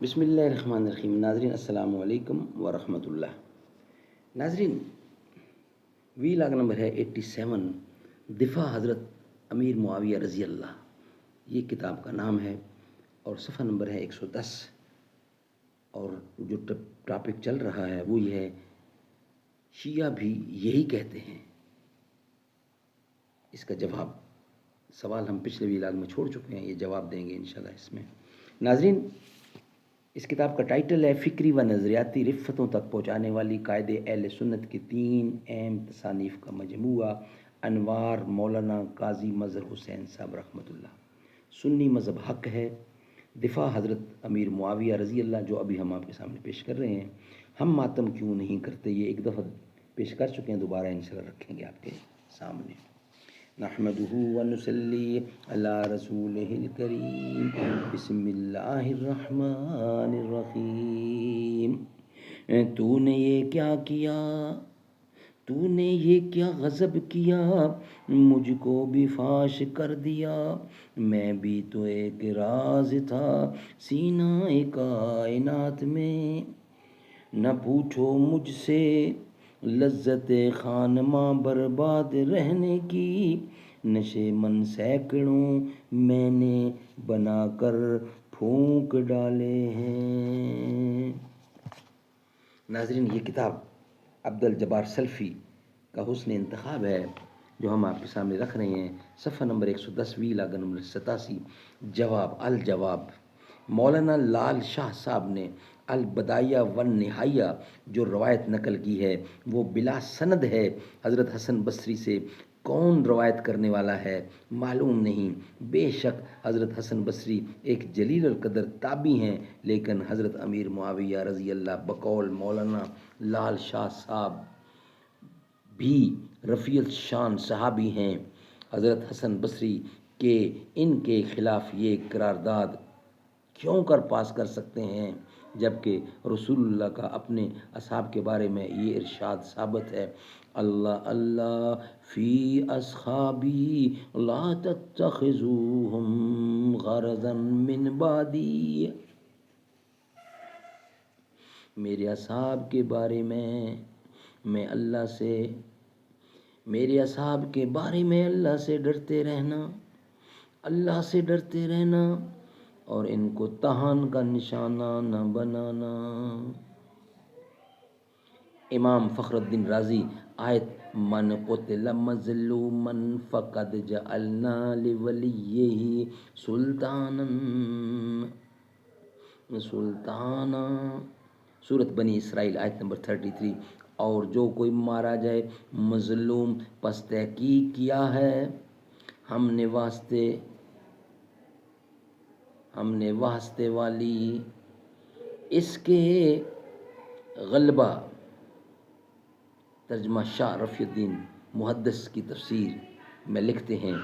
بسم اللہ الرحمن الرحیم۔ ناظرین السلام علیکم ورحمۃ اللہ۔ ناظرین، وی لاگ نمبر ہے 87، دفاع حضرت امیر معاویہ رضی اللہ، یہ کتاب کا نام ہے، اور صفحہ نمبر ہے 110، اور جو ٹاپک چل رہا ہے وہ یہ ہے، شیعہ بھی یہی کہتے ہیں۔ اس کا جواب، سوال ہم پچھلے وی لاگ میں چھوڑ چکے ہیں، یہ جواب دیں گے انشاءاللہ اس میں۔ ناظرین، اس کتاب کا ٹائٹل ہے فکری و نظریاتی رفتوں تک پہنچانے والی قائد اہل سنت کی 3 اہم تصانیف کا مجموعہ، انوار مولانا قاضی مظہر حسین صاحب رحمۃ اللہ۔ سنی مذہب حق ہے، دفاع حضرت امیر معاویہ رضی اللہ، جو ابھی ہم آپ کے سامنے پیش کر رہے ہیں۔ ہم ماتم کیوں نہیں کرتے، یہ ایک دفعہ پیش کر چکے ہیں، دوبارہ انشاءاللہ رکھیں گے آپ کے سامنے۔ نحمدہ ونصلی علی رسولہ الکریم، بسم اللہ الرحمن الرحیم۔ تو نے یہ کیا کیا، تو نے یہ کیا غضب کیا، مجھ کو بھی فاش کر دیا۔ میں بھی تو ایک راز تھا سینہ کائنات میں، نہ پوچھو مجھ سے لذت خانماں برباد رہنے کی، نشے من سینکڑوں میں نے بنا کر پھونک ڈالے ہیں۔ ناظرین، یہ کتاب عبد الجبار سلفی کا حسن انتخاب ہے، جو ہم آپ کے سامنے رکھ رہے ہیں۔ صفحہ نمبر 110، وی لاگ نمبر 87، جواب الجواب۔ مولانا لال شاہ صاحب نے البدایہ والنہایہ جو روایت نقل کی ہے وہ بلا سند ہے۔ حضرت حسن بصری سے کون روایت کرنے والا ہے معلوم نہیں۔ بے شک حضرت حسن بصری ایک جلیل القدر تابعی ہیں، لیکن حضرت امیر معاویہ رضی اللہ بقول مولانا لال شاہ صاحب بھی رفیع الشان صحابی ہیں۔ حضرت حسن بصری کے ان کے خلاف یہ قرارداد کیوں کر پاس کر سکتے ہیں، جبکہ رسول اللہ کا اپنے اصحاب کے بارے میں یہ ارشاد ثابت ہے، اللہ اللہ فی اصحابی لا تتخذوہم غرضا من بعدی۔ میرے اصحاب کے بارے میں اللہ سے، میرے اصحاب کے بارے میں اللہ سے ڈرتے رہنا، اللہ سے ڈرتے رہنا، اور ان کو تہان کا نشانہ نہ بنانا۔ امام فخر الدین رازی آیت من قتل مظلوما فقد جعلنا لولیہ سلطانا سورۃ بنی اسرائیل آیت نمبر 33۔ اور جو کوئی مارا جائے مظلوم، پس تحقیق کیا ہے ہم نے واسطے والی اس کے غلبہ۔ ترجمہ شاہ رفیع الدین محدث کی تفسیر میں لکھتے ہیں۔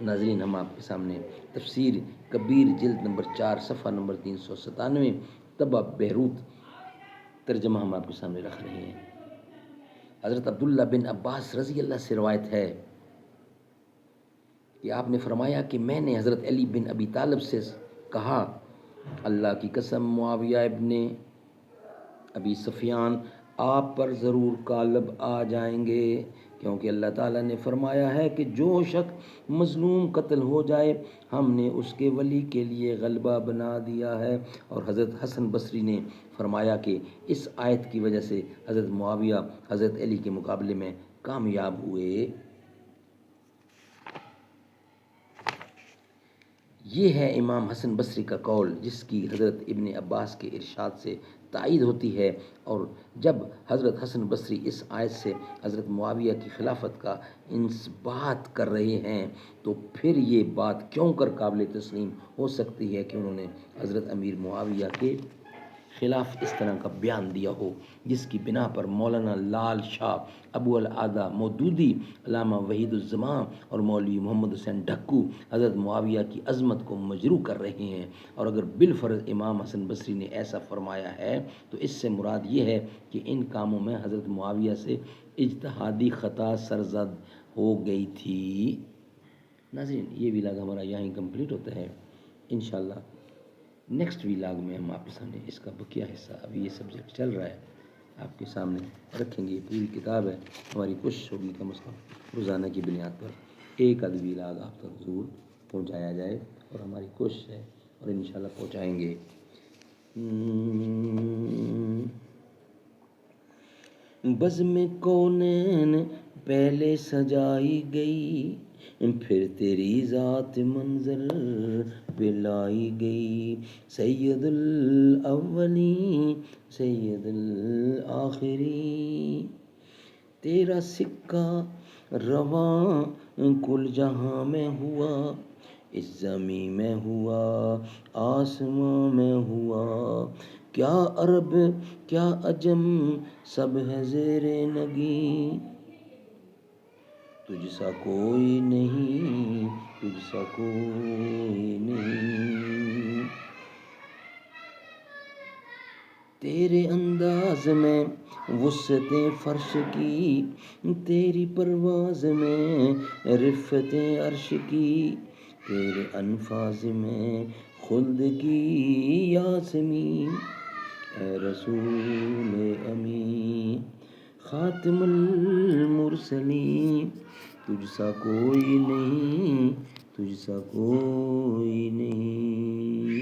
ناظرین، ہم آپ کے سامنے تفسیر کبیر جلد نمبر 4 صفحہ نمبر 397، طبع بیروت، ترجمہ ہم آپ کے سامنے رکھ رہے ہیں۔ حضرت عبداللہ بن عباس رضی اللہ سے روایت ہے کہ آپ نے فرمایا کہ میں نے حضرت علی بن ابی طالب سے کہا، اللہ کی قسم معاویہ ابن ابی سفیان آپ پر ضرور غالب آ جائیں گے، کیونکہ اللہ تعالیٰ نے فرمایا ہے کہ جو شخص مظلوم قتل ہو جائے ہم نے اس کے ولی کے لیے غلبہ بنا دیا ہے۔ اور حضرت حسن بصری نے فرمایا کہ اس آیت کی وجہ سے حضرت معاویہ حضرت علی کے مقابلے میں کامیاب ہوئے۔ یہ ہے امام حسن بصری کا قول، جس کی حضرت ابن عباس کے ارشاد سے تائید ہوتی ہے۔ اور جب حضرت حسن بصری اس آیت سے حضرت معاویہ کی خلافت کا اثبات کر رہے ہیں، تو پھر یہ بات کیوں کر قابل تسلیم ہو سکتی ہے کہ انہوں نے حضرت امیر معاویہ کے خلاف اس طرح کا بیان دیا ہو، جس کی بنا پر مولانا لال شاہ، ابو العالیٰ مودودی، علامہ وحید الزمان اور مولوی محمد حسین ڈھکو حضرت معاویہ کی عظمت کو مجروح کر رہے ہیں۔ اور اگر بالفرض امام حسن بصری نے ایسا فرمایا ہے تو اس سے مراد یہ ہے کہ ان کاموں میں حضرت معاویہ سے اجتہادی خطا سرزد ہو گئی تھی۔ ناظرین، یہ ویلاگ ہمارا یہاں کمپلیٹ ہوتا ہے۔ انشاءاللہ نیکسٹ ویلاگ میں ہم آپ کے سامنے اس کا بقیہ حصہ، ابھی یہ سبجیکٹ چل رہا ہے، آپ کے سامنے رکھیں گے. یہ پوری کتاب ہے. ہماری کوشش ہوگی کم از کم روزانہ کی بنیاد پر ایک آدھ ویلاگ آپ تک ضرور پہنچایا جائے، اور ہماری کوشش ہے اور انشاءاللہ پہنچائیں گے. بزم کونین پہلے سجائی گئی، پھر تیری ذات منظر پہ لائی گئی. سید الاولین سید الآخرین، تیرا سکہ رواں کل جہاں میں ہوا، اس زمین میں ہوا آسماں میں ہوا. کیا عرب کیا عجم سب ہے زیر نگیں، تجھ سا کوئی نہیں تجھ سا کوئی نہیں. تیرے انداز میں وسعت فرش کی، تیری پرواز میں رفعت عرش کی، تیرے الفاظ میں خلد کی یاسمین. اے رسول امین خاتم المرسلین، تجھ سا کوئی نہیں تجھ سا کوئی نہیں.